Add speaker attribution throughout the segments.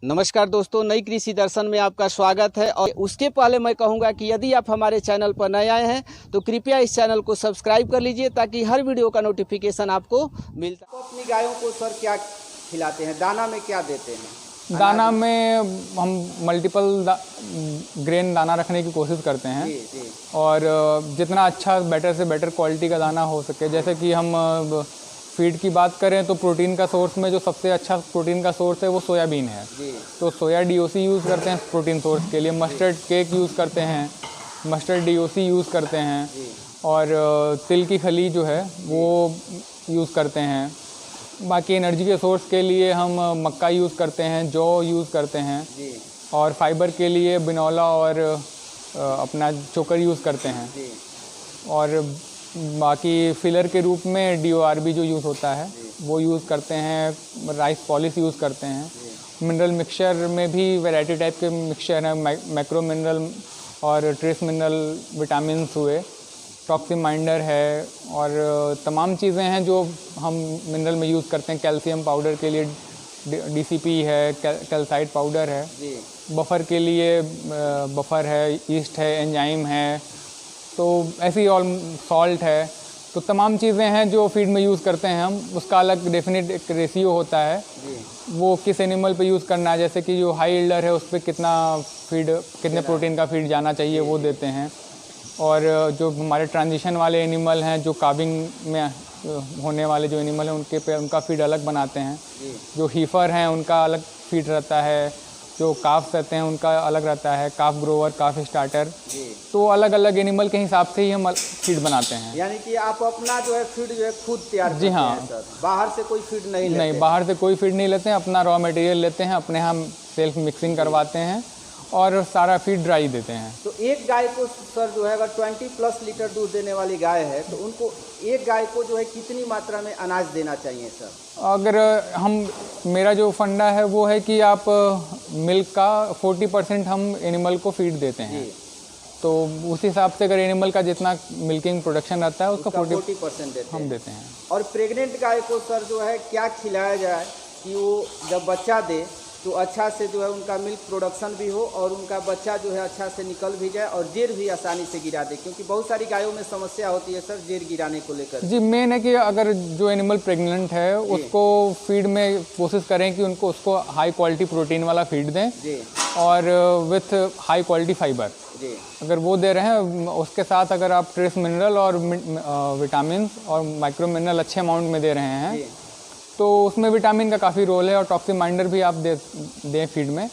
Speaker 1: नमस्कार दोस्तों, नई कृषि दर्शन में आपका स्वागत है। और उसके पहले मैं कहूँगा कि यदि आप हमारे चैनल पर नए आए हैं तो कृपया इस चैनल को सब्सक्राइब कर लीजिए ताकि हर वीडियो का नोटिफिकेशन आपको मिलता है। तो अपनी गायों को सर क्या खिलाते हैं, दाना में क्या देते हैं?
Speaker 2: दाना में हम मल्टीपल ग्रेन दाना रखने की कोशिश करते हैं।
Speaker 1: जी।
Speaker 2: और जितना अच्छा बेटर से बेटर क्वालिटी का दाना हो सके। जैसे कि हम फीड की बात करें तो प्रोटीन का सोर्स में जो सबसे अच्छा प्रोटीन का सोर्स है वो सोयाबीन है।
Speaker 1: जी।
Speaker 2: तो सोया डीओसी यूज़ करते हैं प्रोटीन सोर्स के लिए। मस्टर्ड केक यूज़ करते हैं, मस्टर्ड डीओसी यूज़ करते हैं।
Speaker 1: जी।
Speaker 2: और तिल की खली जो है वो यूज़ करते हैं। बाकी एनर्जी के सोर्स के लिए हम मक्का यूज़ करते हैं, जौ यूज़ करते हैं।
Speaker 1: जी।
Speaker 2: और फाइबर के लिए बिनौला और अपना चोकर यूज़ करते हैं।
Speaker 1: जी।
Speaker 2: और बाकी फिलर के रूप में DORB जो यूज़ होता है वो यूज़ करते हैं। राइस पॉलिश यूज़ करते हैं। मिनरल मिक्सचर में भी वैरायटी टाइप के मिक्सचर हैं, मैक्रो मिनरल और ट्रेस मिनरल विटामिन्स हुए, टॉक्सीमाइंडर है और तमाम चीज़ें हैं जो हम मिनरल में यूज़ करते हैं। कैल्शियम पाउडर के लिए DCP है, कैल्साइट पाउडर है। बफर के लिए बफर है, ईस्ट है, एंजाइम है, तो ऐसी और सॉल्ट है। तो तमाम चीज़ें हैं जो फीड में यूज़ करते हैं हम। उसका अलग डेफिनेट एक रेशियो होता है वो किस एनिमल पे यूज़ करना है। जैसे कि जो हाई यील्डर है उस पर कितने प्रोटीन का फीड जाना चाहिए वो देते हैं। और जो हमारे ट्रांजिशन वाले एनिमल हैं, जो काबिंग में होने वाले जो एनिमल हैं उनके पे उनका फीड अलग बनाते हैं। जो हीफर हैं उनका अलग फीड रहता है, जो काफ रहते हैं उनका अलग रहता है, काफ ग्रोवर, काफ स्टार्टर। तो अलग अलग एनिमल के हिसाब से ही हम फीड बनाते हैं।
Speaker 1: यानी कि आप अपना जो है फीड जो है खुद तैयार करते
Speaker 2: जी हाँ
Speaker 1: हैं सर, बाहर से कोई फीड नहीं लेते?
Speaker 2: नहीं, बाहर से कोई फीड नहीं लेते हैं। अपना रॉ मटेरियल लेते हैं, अपने हम सेल्फ मिक्सिंग करवाते हैं और सारा फीड ड्राई देते हैं।
Speaker 1: तो एक गाय को सर जो है अगर 20+ लीटर दूध देने वाली गाय है तो उनको एक गाय को जो है कितनी मात्रा में अनाज देना चाहिए सर?
Speaker 2: अगर मेरा जो फंडा है वो है कि आप मिल्क का 40% हम एनिमल को फीड देते हैं। तो उस हिसाब से अगर एनिमल का जितना मिल्किंग प्रोडक्शन रहता है उसका 40% हम देते हैं।
Speaker 1: और प्रेग्नेंट गाय को सर जो है क्या खिलाया जाए कि वो जब बच्चा दे तो अच्छा से जो है उनका मिल्क प्रोडक्शन भी हो और उनका बच्चा जो है अच्छा से निकल भी जाए और जेर भी आसानी से गिरा दे? क्योंकि बहुत सारी गायों में समस्या होती है सर जेर गिराने को लेकर।
Speaker 2: जी, मेन है कि अगर जो एनिमल प्रेग्नेंट है उसको फीड में कोशिश करें कि उसको हाई क्वालिटी प्रोटीन वाला फीड दें और विथ हाई क्वालिटी फाइबर। अगर वो दे रहे हैं उसके साथ अगर आप ट्रेस मिनरल और विटामिन और माइक्रो मिनरल अच्छे अमाउंट में दे रहे हैं तो उसमें विटामिन का काफ़ी रोल है। और टॉक्सीमाइंडर भी आप दें फीड में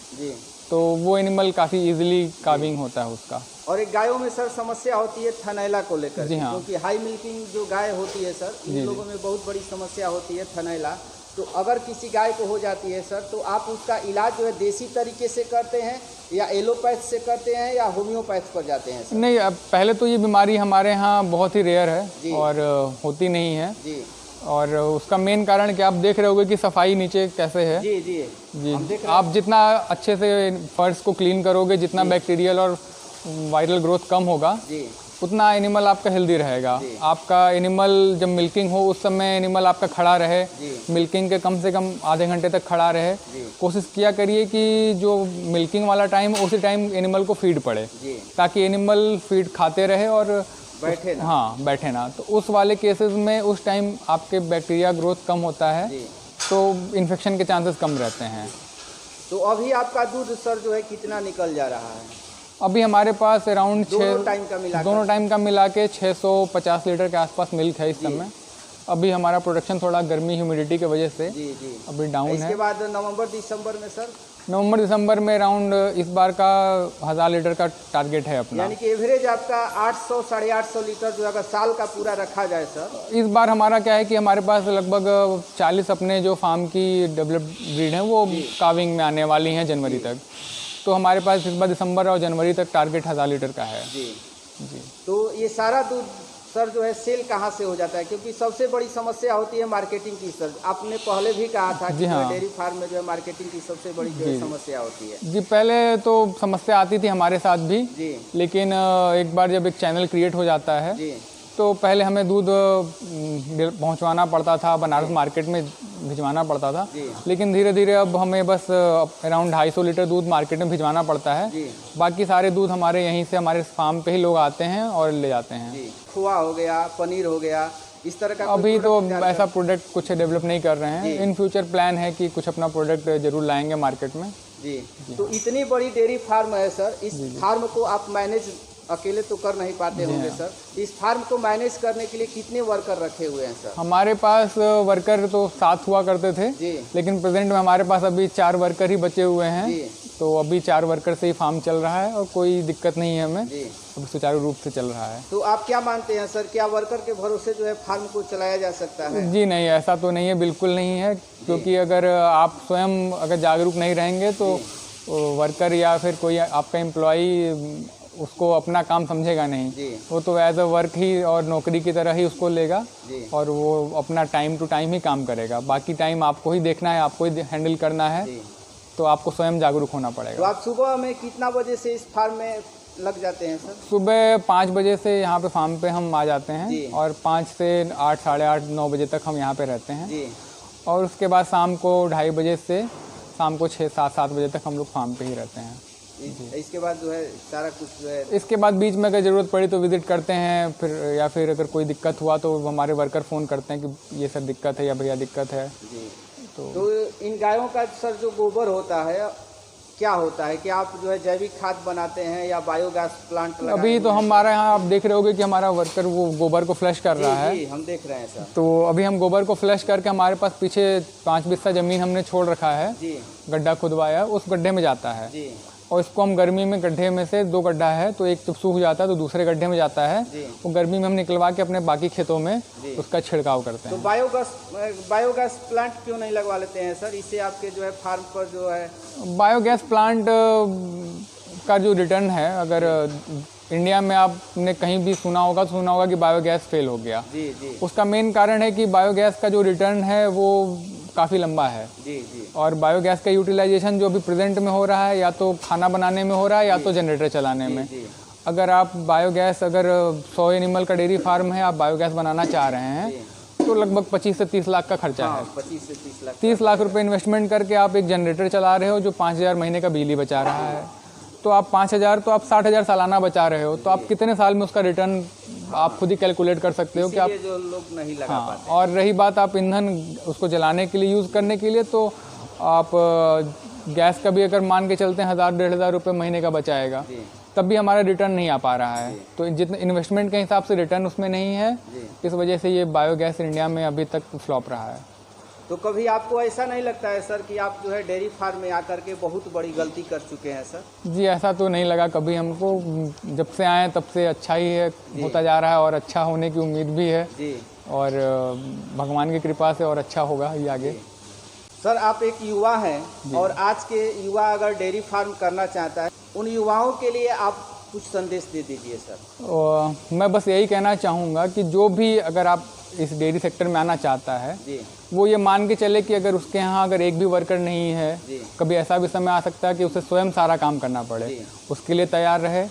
Speaker 2: तो वो एनिमल काफ़ी इजीली काबिंग होता है उसका। और
Speaker 1: एक गायों में सर समस्या होती है थनैला को लेकर।
Speaker 2: जी हाँ,
Speaker 1: क्योंकि हाई मिल्किंग जो गाय होती है सर, इन लोगों में बहुत बड़ी समस्या होती है थनैला। तो अगर किसी गाय को हो जाती है सर तो आप उसका इलाज जो है देसी तरीके से करते हैं या एलोपैथ से करते हैं या होम्योपैथ पर जाते हैं सर?
Speaker 2: नहीं, अब पहले तो ये बीमारी हमारे यहाँ बहुत ही रेयर है और होती नहीं है। और उसका मेन कारण कि आप देख रहे होगे कि सफाई नीचे कैसे है। जी, आप जितना अच्छे से फर्श को क्लीन करोगे, जितना बैक्टीरियल और वायरल ग्रोथ कम होगा उतना एनिमल आपका हेल्दी रहेगा। आपका एनिमल जब मिल्किंग हो उस समय एनिमल आपका खड़ा रहे, मिल्किंग के कम से कम आधे घंटे तक खड़ा रहे। कोशिश किया करिए कि जो मिल्किंग वाला टाइम उसी टाइम एनिमल को फीड पड़े ताकि एनिमल फीड खाते रहे और बैठे ना। हाँ, बैठे ना। तो उस वाले केसेस में उस टाइम आपके बैक्टीरिया ग्रोथ कम होता है तो इन्फेक्शन के चांसेस कम रहते हैं।
Speaker 1: तो अभी आपका दूध सर जो है कितना निकल जा रहा है?
Speaker 2: अभी हमारे पास अराउंड
Speaker 1: दोनों टाइम का मिला
Speaker 2: के 650 लीटर के आसपास मिल्क है इस समय। अभी हमारा प्रोडक्शन थोड़ा गर्मी ह्यूमिडिटी की वजह से अभी डाउन है।
Speaker 1: इसके बाद नवंबर दिसंबर में सर?
Speaker 2: नवंबर दिसंबर में अराउंड इस बार का 1000 लीटर का टारगेट है अपना।
Speaker 1: यानी कि एवरेज आपका 800 850 लीटर जो अगर साल का पूरा रखा जाए सर?
Speaker 2: इस बार हमारा क्या है कि हमारे पास लगभग 40 अपने जो फार्म की डेवलप्ड ब्रीड हैं वो काविंग में आने वाली हैं जनवरी तक। तो हमारे पास इस बार दिसंबर और जनवरी तक टारगेट 1000 लीटर का है। जी।
Speaker 1: तो ये सारा दूध सर जो है सेल कहाँ से हो जाता है? क्योंकि सबसे बड़ी समस्या होती है मार्केटिंग की सर। आपने पहले भी कहा था कि डेयरी फार्म में जो है मार्केटिंग की सबसे बड़ी जो है समस्या होती है।
Speaker 2: जी, पहले तो समस्या आती थी हमारे साथ भी लेकिन एक बार जब एक चैनल क्रिएट हो जाता है तो पहले हमें दूध पहुंचवाना पड़ता था बनारस मार्केट में भिजवाना पड़ता था,
Speaker 1: जी।
Speaker 2: लेकिन धीरे धीरे अब हमें बस अराउंड 250 लीटर दूध मार्केट में भिजवाना पड़ता है।
Speaker 1: जी।
Speaker 2: बाकी सारे दूध हमारे यहीं से, हमारे फार्म पे ही लोग आते हैं और ले जाते हैं।
Speaker 1: जी। खोआ हो गया, पनीर हो गया, इस तरह का कोई
Speaker 2: अभी तो
Speaker 1: product तैयार
Speaker 2: ऐसा प्रोडक्ट कुछ डेवलप नहीं कर रहे हैं। इन फ्यूचर प्लान है कि कुछ अपना प्रोडक्ट जरूर लाएंगे मार्केट में।
Speaker 1: जी। तो इतनी बड़ी डेयरी फार्म है सर, इस फार्म को आप मैनेज अकेले तो कर नहीं पाते होंगे सर। इस फार्म को मैनेज करने के लिए कितने वर्कर रखे हुए हैं सर?
Speaker 2: हमारे पास वर्कर तो 7 हुआ करते थे,
Speaker 1: जी।
Speaker 2: लेकिन प्रेजेंट में हमारे पास अभी 4 वर्कर ही बचे हुए हैं।
Speaker 1: जी।
Speaker 2: तो अभी 4 वर्कर से ही फार्म चल रहा है और कोई दिक्कत नहीं है हमें।
Speaker 1: जी।
Speaker 2: अभी सुचारू रूप से चल रहा है।
Speaker 1: तो आप क्या मानते हैं सर, क्या वर्कर के भरोसे जो है फार्म को चलाया जा सकता है?
Speaker 2: जी नहीं, ऐसा तो नहीं है, बिल्कुल नहीं है, क्योंकि अगर आप स्वयं अगर जागरूक नहीं रहेंगे तो वर्कर या फिर कोई आपका एम्प्लॉई उसको अपना काम समझेगा नहीं।
Speaker 1: जी।
Speaker 2: वो तो एज अ वर्क ही और नौकरी की तरह ही उसको लेगा।
Speaker 1: जी।
Speaker 2: और वो अपना टाइम टू टाइम ही काम करेगा। बाकी टाइम आपको ही देखना है, आपको ही हैंडल करना है।
Speaker 1: जी।
Speaker 2: तो आपको स्वयं जागरूक होना
Speaker 1: तो
Speaker 2: पड़ेगा।
Speaker 1: आप सुबह में कितना बजे से इस फार्म में लग जाते हैं सर?
Speaker 2: सुबह 5 बजे से यहाँ पे फार्म पे हम आ जाते
Speaker 1: जी।
Speaker 2: हैं और 5 से 8, साढ़े 8, 9 बजे तक हम यहाँ पे रहते हैं।
Speaker 1: जी।
Speaker 2: और उसके बाद शाम को 2:30 बजे से शाम को 6, 7, 7 बजे तक हम लोग फार्म पे ही रहते हैं।
Speaker 1: इसके बाद जो है सारा कुछ जो है,
Speaker 2: इसके बाद बीच में अगर ज़रूरत पड़ी तो विज़िट करते हैं, फिर या फिर अगर कोई दिक्कत हुआ तो हमारे वर्कर फ़ोन करते हैं कि ये सर दिक्कत है या भैया दिक्कत है।
Speaker 1: जी।
Speaker 2: तो
Speaker 1: इन गायों का सर जो गोबर होता है क्या होता है कि आप जो है जैविक खाद बनाते हैं या बायोगैस प्लांट लगाए
Speaker 2: अभी तो
Speaker 1: हुए हैं?
Speaker 2: हमारे यहाँ आप देख रहे होगे कि हमारा वर्कर वो गोबर को फ्लश कर रहा है।
Speaker 1: जी, हम देख रहे हैं सर।
Speaker 2: तो अभी हम गोबर को फ्लश करके हमारे पास पीछे 5 बिस्सा ज़मीन हमने छोड़ रखा है,
Speaker 1: जी।
Speaker 2: गड्ढा खुदवाया, उस गड्ढे में जाता है।
Speaker 1: जी।
Speaker 2: और इसको हम गर्मी में गड्ढे में से 2 गड्ढा है तो एक जब सूख जाता है तो दूसरे गड्ढे में जाता है।
Speaker 1: जी।
Speaker 2: वो गर्मी में हम निकलवा के अपने बाकी खेतों में उसका छिड़काव करते
Speaker 1: तो
Speaker 2: हैं।
Speaker 1: बायोगैस प्लांट क्यों नहीं लगवा लेते हैं सर? इससे आपके जो है फार्म पर जो है
Speaker 2: बायोगैस प्लांट का जो रिटर्न है, अगर इंडिया में आपने कहीं भी सुना होगा तो सुना होगा कि बायोगैस फेल हो गया।
Speaker 1: जी। जी।
Speaker 2: उसका मेन कारण है कि बायोगैस का जो रिटर्न है वो काफ़ी लंबा है।
Speaker 1: जी। जी।
Speaker 2: और बायोगैस का यूटिलाइजेशन जो अभी प्रेजेंट में हो रहा है या तो खाना बनाने में हो रहा है या तो जनरेटर चलाने में।
Speaker 1: जी।
Speaker 2: अगर आप बायोगैस, अगर 100 एनिमल का डेयरी फार्म है, आप बायोगैस बनाना चाह रहे हैं तो लगभग 25 से 30 लाख का खर्चा है।
Speaker 1: 25 से 30 लाख।
Speaker 2: 30 लाख रुपए इन्वेस्टमेंट करके आप एक जनरेटर चला रहे हो जो 5,000 महीने का बिजली बचा रहा है। तो आप 5,000 तो आप 60,000 सालाना बचा रहे हो। तो आप कितने साल में उसका रिटर्न आप खुद ही कैलकुलेट कर सकते हो कि आप।
Speaker 1: जो लोग नहीं लगा
Speaker 2: हाँ,
Speaker 1: पाते।
Speaker 2: और रही बात आप ईंधन उसको जलाने के लिए यूज़ करने के लिए, तो आप गैस का भी अगर मान के चलते हैं 1,000-1,500 रुपये महीने का बचाएगा, तब भी हमारा रिटर्न नहीं आ पा रहा है। तो जितने इन्वेस्टमेंट के हिसाब से रिटर्न उसमें नहीं है, इस वजह से ये बायोगैस इंडिया में अभी तक फ्लॉप रहा है।
Speaker 1: तो कभी आपको ऐसा नहीं लगता है सर कि आप जो है डेयरी फार्म में आकर के बहुत बड़ी गलती कर चुके हैं सर?
Speaker 2: जी, ऐसा तो नहीं लगा कभी हमको। जब से आए तब से अच्छा ही है, होता जा रहा है और अच्छा होने की उम्मीद भी है।
Speaker 1: जी।
Speaker 2: और भगवान की कृपा से और अच्छा होगा ही आगे।
Speaker 1: सर, आप एक युवा हैं और आज के युवा अगर डेयरी फार्म करना चाहता है, उन युवाओं के लिए आप कुछ संदेश दे दीजिए सर।
Speaker 2: मैं बस यही कहना चाहूँगा कि जो भी अगर आप इस डेयरी सेक्टर में आना चाहता है, वो ये मान के चले कि अगर उसके यहाँ अगर एक भी वर्कर नहीं है, कभी ऐसा भी समय आ सकता है कि उसे स्वयं सारा काम करना पड़े, उसके लिए तैयार रहे।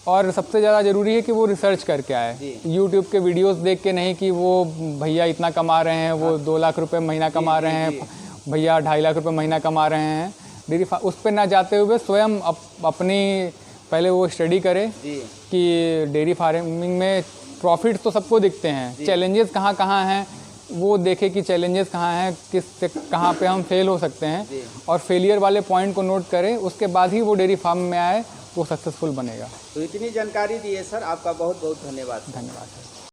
Speaker 2: और सबसे ज़्यादा ज़रूरी है कि वो रिसर्च करके आए, यूट्यूब के वीडियोस देख के नहीं कि वो भैया इतना कमा रहे हैं, वो 2 लाख रुपए महीना कमा रहे हैं, भैया 2.5 लाख रुपए महीना कमा रहे हैं, डेयरी उस पर ना जाते हुए स्वयं अपनी पहले वो स्टडी करे कि डेयरी फार्मिंग में प्रॉफिट तो सबको दिखते हैं, चैलेंजेस कहाँ कहाँ हैं वो देखे कि चैलेंजेस कहाँ हैं, कहाँ पे हम फेल हो सकते हैं, और फेलियर वाले पॉइंट को नोट करें, उसके बाद ही वो डेयरी फार्म में आए, वो सक्सेसफुल बनेगा।
Speaker 1: तो इतनी जानकारी दी है सर, आपका बहुत बहुत धन्यवाद।
Speaker 2: धन्यवाद।